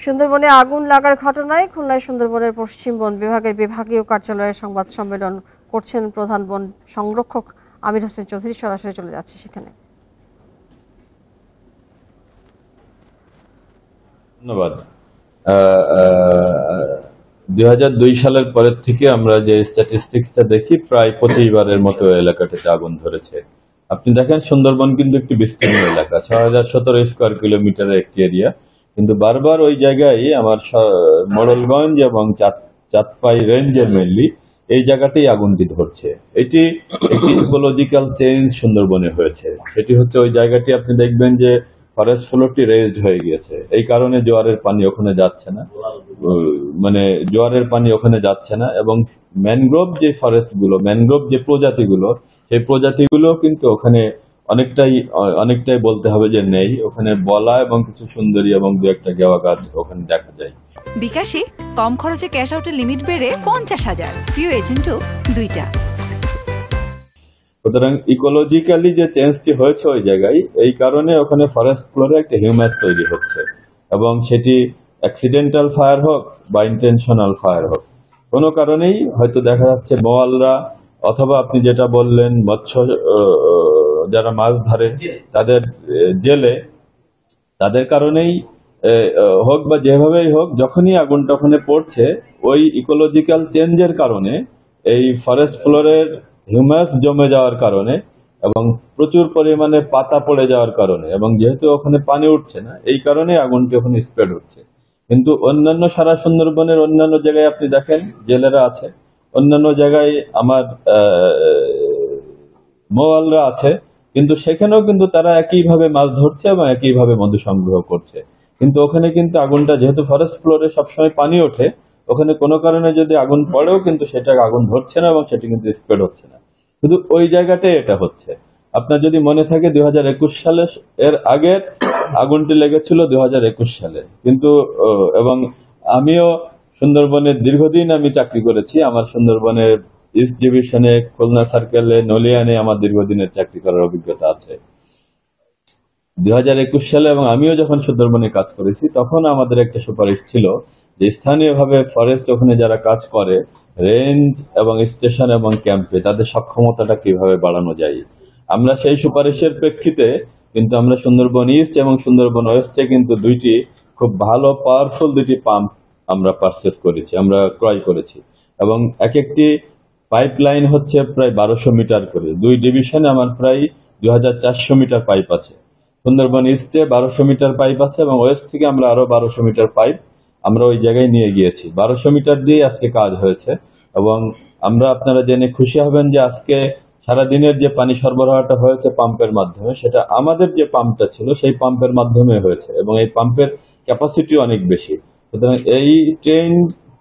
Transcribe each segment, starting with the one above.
সুন্দরবনে আগুন লাগার ঘটনায় খুলনায় সুন্দরবনের পশ্চিম বন বিভাগের বিভাগীয় কার্যালয়ে সংবাদ সম্মেলন করছেন প্রধান বন সংরক্ষক আমির হোসেন চৌধুরী। সরাসরি চলে যাচ্ছে সেখানে। ধন্যবাদ। 2002 সালের পরের থেকে আমরা যে স্ট্যাটিস্টিক্সটা দেখি, প্রায় 25 বারের মতো এলাকাটাতে আগুন ধরেছে। আপনি দেখেন সুন্দরবন কিন্তু একটি বিস্তীর্ণ এলাকা, 6017 স্কোয়ার কিলোমিটারের একটি এরিয়া, কিন্তু বারবার ওই জায়গায় আমার মোড়লগঞ্জ এবং চাঁদপাই রেঞ্জের মেনলি এই জায়গাতেই আগুনটি ধরছে। এটি একটি ইকোলজিক্যাল চেঞ্জ সুন্দরবনে হয়েছে। সেটি হচ্ছে ওই জায়গাটি আপনি দেখবেন যে ফরেস্ট ফ্লোরটি রেজড হয়ে গিয়েছে। এই কারণে জোয়ারের পানি ওখানে যাচ্ছে না, মানে জোয়ারের পানি ওখানে যাচ্ছে না। এবং ম্যানগ্রোভ যে ফরেস্ট গুলো, ম্যানগ্রোভ যে প্রজাতিগুলো, সেই প্রজাতিগুলো কিন্তু ওখানে অনেকটাই বলতে হবে যে নেই। ওখানে বলা এবং কিছু সুন্দরী এবং দু একটা গেওয়া গাছ ওখানে দেখা যায়। বিকাশে কম খরচে ক্যাশ আউটের লিমিট বেড়ে 50,000, প্রিয় এজেন্টও 2টা। সুতরাং ইকোলজিক্যালি যে চেঞ্জটি হয়েছে ওই জায়গায়, এই কারণে ওখানে ফরেস্ট ফ্লোরে একটা হিউম্যাস তৈরি হচ্ছে, এবং সেটি অ্যাক্সিডেন্টাল ফায়ার হোক বা ইন্টেনশনাল ফায়ার হোক, কোনো কারণেই হয়তো দেখা যাচ্ছে বোয়ালরা অথবা আপনি যেটা বললেন মৎস্য যারা মাছ ধরে তাদের জেলে, তাদের কারণেই হোক বা যেভাবেই হোক, যখনই আগুনটা ওখানে পড়ছে, ওই ইকোলজিক্যাল চেঞ্জের কারণে এই ফরেস্ট ফ্লোরের হিউমাস জমে যাওয়ার কারণে এবং প্রচুর পরিমাণে পাতা পড়ে যাওয়ার কারণে, এবং যেহেতু ওখানে পানি উঠছে না, এই কারণে আগুনটি ওখানে স্প্রেড হচ্ছে। কিন্তু অন্যান্য সারা সুন্দরবনের অন্যান্য জায়গায় আপনি দেখেন জেলেরা আছে, অন্যান্য জায়গায় আমার মোয়ালরা আছে, কিন্তু সেখানেও কিন্তু তারা একইভাবে মাছ ধরছে এবং একইভাবে মধু সংগ্রহ করছে। কিন্তু ওখানে কিন্তু আগুনটা, যেহেতু ফরেস্ট ফ্লোরে সবসময় পানি ওঠে, ওখানে কোনো কারণে যদি আগুন পড়েও কিন্তু সেটা আগুন ধরছে না এবং সেটা কিন্তু স্প্রেড হচ্ছে না। শুধু ওই জায়গাটাই এটা হচ্ছে। আপনার যদি মনে থাকে 2021 সালে এর আগের আগুনটি লেগেছিল 2021 সালে, কিন্তু এবং আমিও সুন্দরবনের দীর্ঘদিন আমি চাকরি করেছি। আমার সুন্দরবনের ইস্ট ডিভিশনে, খুলনা সার্কেলে, নলিয়ানে আমার দীর্ঘদিনের চাকরি করার অভিজ্ঞতা আছে। 2021 সালে এবং আমিও যখন সুন্দরবনে কাজ করেছি, তখন আমাদের একটা সুপারিশ ছিল যে স্থানীয়ভাবে ফরেস্ট ওখানে যারা কাজ করে, রেঞ্জ এবং স্টেশন এবং ক্যাম্পে, তাদের সক্ষমতাটা কিভাবে বাড়ানো যায়। আমরা সেই সুপারিশের প্রেক্ষিতে কিন্তু আমরা সুন্দরবন ইস্ট এবং সুন্দরবন ওয়েস্টে কিন্তু দুইটি খুব ভালো পাওয়ারফুল দুইটি পাম্প আমরা পারচেস করেছি, আমরা ক্রয় করেছি। এবং এক একটি পাইপলাইন হচ্ছে প্রায় 1200 মিটার করে। দুই ডিভিশনে আমার প্রায় 2400 মিটার পাইপ আছে। সুন্দরবন ইস্টে 1200 মিটার পাইপ আছে এবং ওয়েস্ট থেকে আমরা আরো 1200 মিটার পাইপ আমরা ওই জায়গায় নিয়ে গিয়েছি। 1200 মিটার দিয়ে আজকে কাজ হয়েছে, এবং আমরা, আপনারা জেনে খুশি হবেন যে আজকে সারাদিনের যে পানি সরবরাহটা হয়েছে পাম্পের মাধ্যমে, সেটা আমাদের যে পাম্পটা ছিল সেই পাম্পের মাধ্যমে হয়েছে, এবং এই পাম্পের ক্যাপাসিটি অনেক বেশি। সুতরাং এই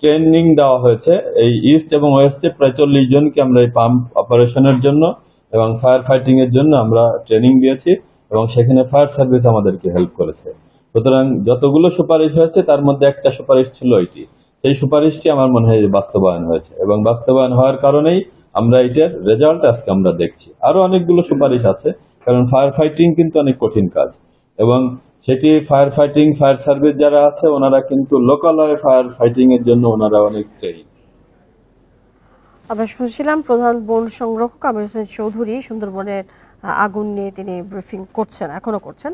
ট্রেনিং দেওয়া হয়েছে এই ইস্ট এবং ওয়েস্টে প্রায় 40 জনকে আমরা এই পাম্প অপারেশনের জন্য এবং ফায়ার ফাইটিং এর জন্য আমরা ট্রেনিং দিয়েছি, এবং সেখানে ফায়ার সার্ভিস আমাদেরকে হেল্প করেছে। সুতরাং যতগুলো সুপারিশ হয়েছে তার মধ্যে একটা সুপারিশ ছিল এটি। সেই সুপারিশটি আমার মনে হয় বাস্তবায়ন হয়েছে, এবং বাস্তবায়ন হওয়ার কারণেই আমরা এটার রেজাল্ট আজকে আমরা দেখছি। আরো অনেকগুলো সুপারিশ আছে, কারণ ফায়ার ফাইটিং কিন্তু অনেক কঠিন কাজ, এবং সেটি ফায়ার ফাইটিং, ফায়ার সার্ভিস যারা আছে ওনারা কিন্তু লোকালয়ে ফায়ার ফাইটিং এর জন্য ওনারা অনেক ট্রেনিং। আমরা শুনছিলাম প্রধান বন সংরক্ষক আমির হোসেন চৌধুরী সুন্দরবনের আগুন নিয়ে তিনি ব্রিফিং করছেন, এখনো করছেন।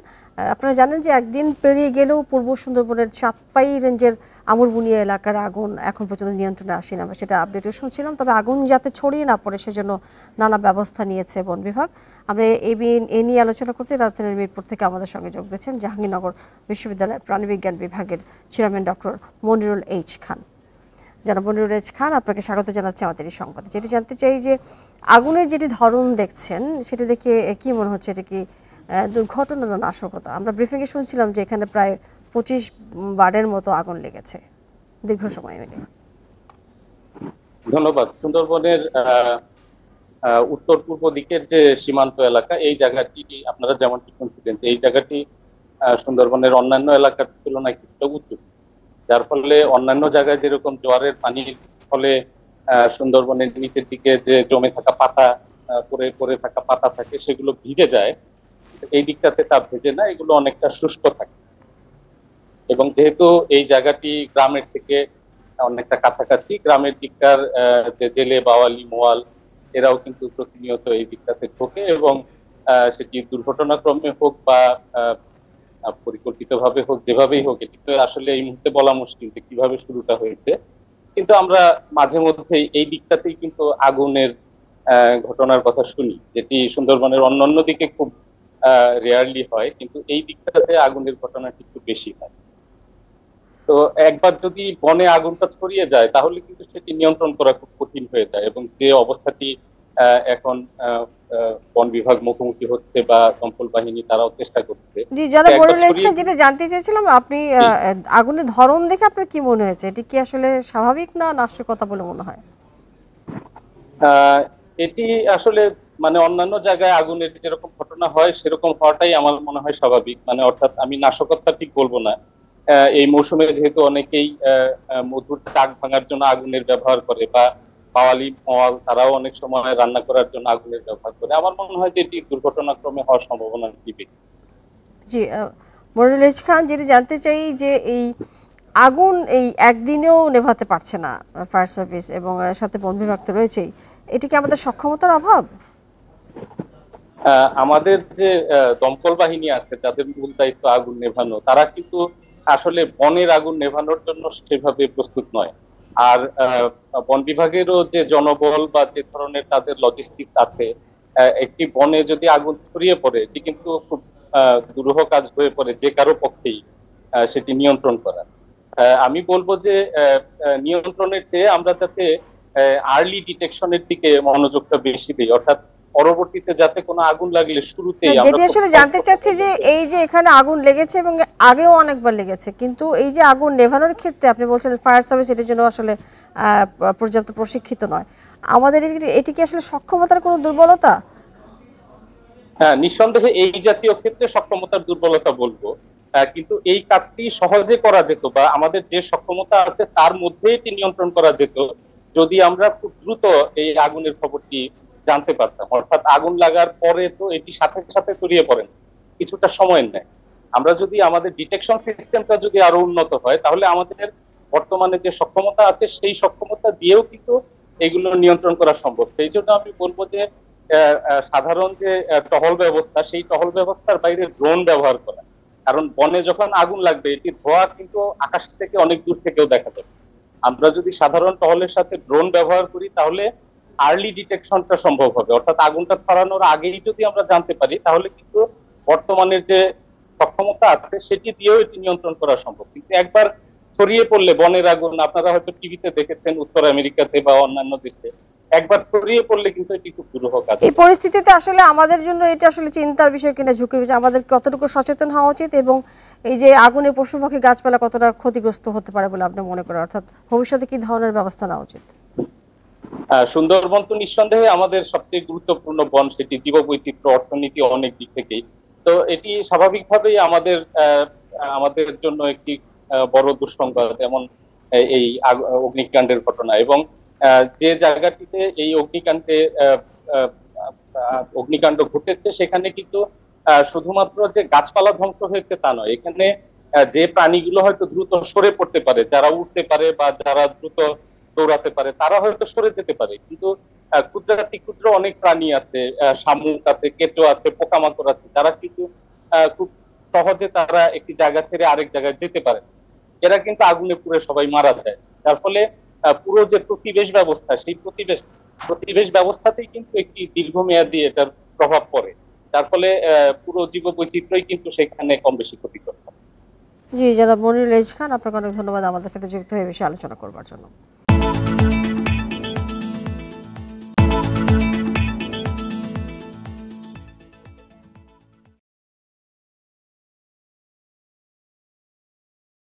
আপনারা জানেন যে একদিন পেরিয়ে গেলেও পূর্ব সুন্দরবনের চাঁদপাই রেঞ্জের আমরবুনিয়া এলাকার আগুন এখন পর্যন্ত নিয়ন্ত্রণে আসেনি। আমরা সেটা আপডেটও শুনছিলাম। তবে আগুন যাতে ছড়িয়ে না পড়ে সেজন্য নানা ব্যবস্থা নিয়েছে বন বিভাগ। আমরা এ নিয়ে আলোচনা করতে রাজধানীর মিরপুর থেকে আমাদের সঙ্গে যোগ দিয়েছেন জাহাঙ্গীরনগর বিশ্ববিদ্যালয়ের প্রাণিবিজ্ঞান বিভাগের চেয়ারম্যান ডক্টর মনিরুল এইচ খান। জনাব মনিরুল এইচ খান, আপনাকে স্বাগত জানাচ্ছি আমাদের এই সংবাদে। যেটি জানতে চাই যে আগুনের যেটি ধরন দেখছেন সেটা দেখে কি মনে হচ্ছে, এটা কি দুর্ঘটনা না নাশকতা? আমরা ব্রিফিংয়ে শুনছিলাম যে এখানে প্রায় 25 বারের মতো আগুন লেগেছে দীর্ঘ সময় মিলে। ধন্যবাদ। সুন্দরবনের উত্তর পূর্ব দিকের যে সীমান্ত এলাকা, এই জায়গাটি আপনারা যেমনটি শুনছিলেন, এই জায়গাটি সুন্দরবনের অন্যান্য এলাকার তুলনায় কিছুটা উঁচু, যার ফলে অন্যান্য জায়গায় যেরকম জোয়ারের পানির ফলে সুন্দরবনের নিচের দিকে যে জমে থাকা পাতা, পড়ে থাকা পাতা থাকে, সেগুলো ভিজে যায়। এই দিকটাতে তা ভেজে না, এগুলো অনেকটা শুষ্ক থাকে। এবং যেহেতু এই জায়গাটি গ্রামের থেকে অনেকটা কাছাকাছি, গ্রামের দিককার যে জেলে বাওয়ালি মোয়াল এরাও কিন্তু প্রতিনিয়ত এই দিকটাতে ঢোকে, এবং সেটি দুর্ঘটনাক্রমে হোক বা পরিকল্পিতভাবে হোক, যেভাবেই হোক, এটি তো আসলে এই মুহূর্তে বলা মুশকিল যে কিভাবে শুরুটা হয়েছে। কিন্তু আমরা মাঝে মধ্যে এই দিকটাতেই কিন্তু আগুনের ঘটনার কথা শুনি, যেটি সুন্দরবনের অন্যান্য দিকে খুব রেয়ারলি হয়, কিন্তু এই দিকটাতে আগুনের ঘটনাটি একটু বেশি হয়। তো একবার যদি বনে আগুনটা ছড়িয়ে যায় তাহলে কিন্তু সেটি নিয়ন্ত্রণ করা খুব কঠিন হয়ে যায়, এবং যে অবস্থাটি এখন বন বিভাগ মুখোমুখি হচ্ছে বা দমকল বাহিনী তারাও চেষ্টা করছে। জি, যারা একবার মনিরুল ছড়িয়ে ইসলাম, যেটা জানতে চেয়েছিলাম, আপনি আগুনের ধরন দেখে আপনার কি মনে হয়েছে? এটি কি আসলে স্বাভাবিক না নাশকতা বলে মনে হয়? আহ এটি আসলে মানে অন্যান্য জায়গায় আগুনের যেরকম ঘটনা হয় সেরকম হওয়াটাই আমার মনে হয় স্বাভাবিক, মানে অর্থাৎ আমি নাশকতা ঠিক বলবো না। এই মৌসুমে যেহেতু অনেকেই মধুর চাক ভাঙার জন্য আগুনের ব্যবহার করে, বা কাওয়ালি মওয়াল তারাও অনেক সময় রান্না করার জন্য আগুনের ব্যবহার করে, আমার মনে হয় যে এটি দুর্ঘটনাক্রমে হওয়ার সম্ভাবনা কি বেশি। জি, মনিরুল ইসলাম, যেটি জানতে চাই যে এই আগুন এই একদিনেও নেভাতে পারছে না ফায়ার সার্ভিস, এবং সাথে বন বিভাগ তো রয়েছেই, এটি কি আমাদের সক্ষমতার অভাব? আমাদের যে দমকল বাহিনী আছে যাদের মূল দায়িত্ব আগুন নেভানো, তারা কিন্তু আসলে বনের আগুন নেভানোর জন্য সেভাবে প্রস্তুত নয়। আর বন বিভাগেরও যে জনবল বা যে ধরনের তাদের লজিস্টিক আছে, একটি বনে যদি আগুন ছড়িয়ে পড়ে এটি কিন্তু খুব দুরূহ কাজ হয়ে পড়ে যে কারো পক্ষেই সেটি নিয়ন্ত্রণ করা। আমি বলবো যে নিয়ন্ত্রণের চেয়ে আমরা যাতে আর্লি ডিটেকশনের দিকে মনোযোগটা বেশি দিই, অর্থাৎ পরবর্তীতে যাতে কোনো আগুন লাগলে শুরুতেই আমরা যেটি আসলে জানতে চাচ্ছি যে এই যে এখানে আগুন লেগেছে এবং আগেও অনেকবার লেগেছে, কিন্তু এই যে আগুন নেভানোর ক্ষেত্রে আপনি বলছেন ফায়ার সার্ভিস এটার জন্য আসলে পর্যাপ্ত প্রশিক্ষিত নয়, আমাদের এটি কি আসলে সক্ষমতার কোনো দুর্বলতা? হ্যাঁ, নিঃসন্দেহে এই জাতীয় ক্ষেত্রে সক্ষমতার দুর্বলতা বলবো। কিন্তু এই কাজটি সহজে করা যেত, বা আমাদের যে সক্ষমতা আছে তার মধ্যেই এটি নিয়ন্ত্রণ করা যেত যদি আমরা খুব দ্রুত এই আগুনের খবরটি জানতে পারতাম। অর্থাৎ আগুন লাগার পরে তো এটি সাথে সাথে ছড়িয়ে পড়ে না, কিছুটা সময় নেয়। আমরা যদি আমাদের ডিটেকশন সিস্টেমটা যদি আরো উন্নত হয় তাহলে আমাদের বর্তমানে যে সক্ষমতা আছে সেই সক্ষমতা দিয়েও কিন্তু এগুলো নিয়ন্ত্রণ করা সম্ভব। সেই জন্য আমি বলবো যে সাধারণ যে টহল ব্যবস্থা, সেই টহল ব্যবস্থার বাইরে ড্রোন ব্যবহার করা। কারণ বনে যখন আগুন লাগবে এটি ধোঁয়া কিন্তু আকাশ থেকে অনেক দূর থেকেও দেখা যাবে। আমরা যদি সাধারণ টহলের সাথে ড্রোন ব্যবহার করি তাহলে আর্লি ডিটেকশনটা সম্ভব হবে, অর্থাৎ আগুনটা ছড়ানোর আগেই যদি আমরা জানতে পারি তাহলে কিন্তু বর্তমানের যে সক্ষমতা আছে সেটি দিয়েও এটি নিয়ন্ত্রণ করা সম্ভব। কিন্তু একবার ছড়িয়ে পড়লে বনের আগুন, আপনারা হয়তো টিভিতে দেখেছেন উত্তর আমেরিকাতে বা অন্যান্য দেশে, একবার ছড়িয়ে পড়লে কিন্তু এটি খুব দুরূহ কাজ। এই পরিস্থিতিতে আসলে আমাদের জন্য এটা আসলে চিন্তার বিষয় কিনা, ঝুঁকির বিষয়, আমাদের কতটুকু সচেতন হওয়া উচিত, এবং এই যে আগুনে পশু পাখি গাছপালা কতটা ক্ষতিগ্রস্ত হতে পারে বলে আপনি মনে করেন, অর্থাৎ ভবিষ্যতে কি ধরনের ব্যবস্থা নেওয়া উচিত? সুন্দরবন তো নিঃসন্দেহে আমাদের সবচেয়ে গুরুত্বপূর্ণ বন, সেটি জীববৈচিত্র্য, অর্থনীতি, অনেক দিক থেকেই। তো এটি স্বাভাবিকভাবেই আমাদের জন্য একটি বড় দুঃসংবাদ, যেমন এই অগ্নিকাণ্ডের ঘটনা, এবং যে জায়গাটিতে এই অগ্নিকাণ্ড ঘটেছে সেখানে কিন্তু শুধুমাত্র যে গাছপালা ধ্বংস হয়েছে তা নয়, এখানে যে প্রাণীগুলো হয়তো দ্রুত সরে পড়তে পারে, যারা উঠতে পারে বা যারা দ্রুত দৌড়াতে পারে তারা হয়তো সরে যেতে পারে, কিন্তু ক্ষুদ্রাতি ক্ষুদ্র অনেক প্রাণী আছে, শামুক আছে, কেঁচো আছে, পোকামাকড় আছে, তারা কিন্তু খুব সহজে তারা একটি জায়গা ছেড়ে আরেক জায়গায় যেতে পারে। এরা কিন্তু আগুনে পুড়ে সবাই মারা যায়। তার ফলে পুরো যে প্রতিবেশ ব্যবস্থা, সেই প্রতিবেশ ব্যবস্থাতেই কিন্তু একটি দীর্ঘমেয়াদী এটার প্রভাব পড়ে। তার ফলে পুরো জীববৈচিত্র্যই কিন্তু সেখানে কম বেশি ক্ষতিগ্রস্ত। জি, জনাব মনিরুল ইসলাম, আপনাকে অনেক ধন্যবাদ আমাদের সাথে যুক্ত হয়ে বিষয়ে আলোচনা করবার জন্য।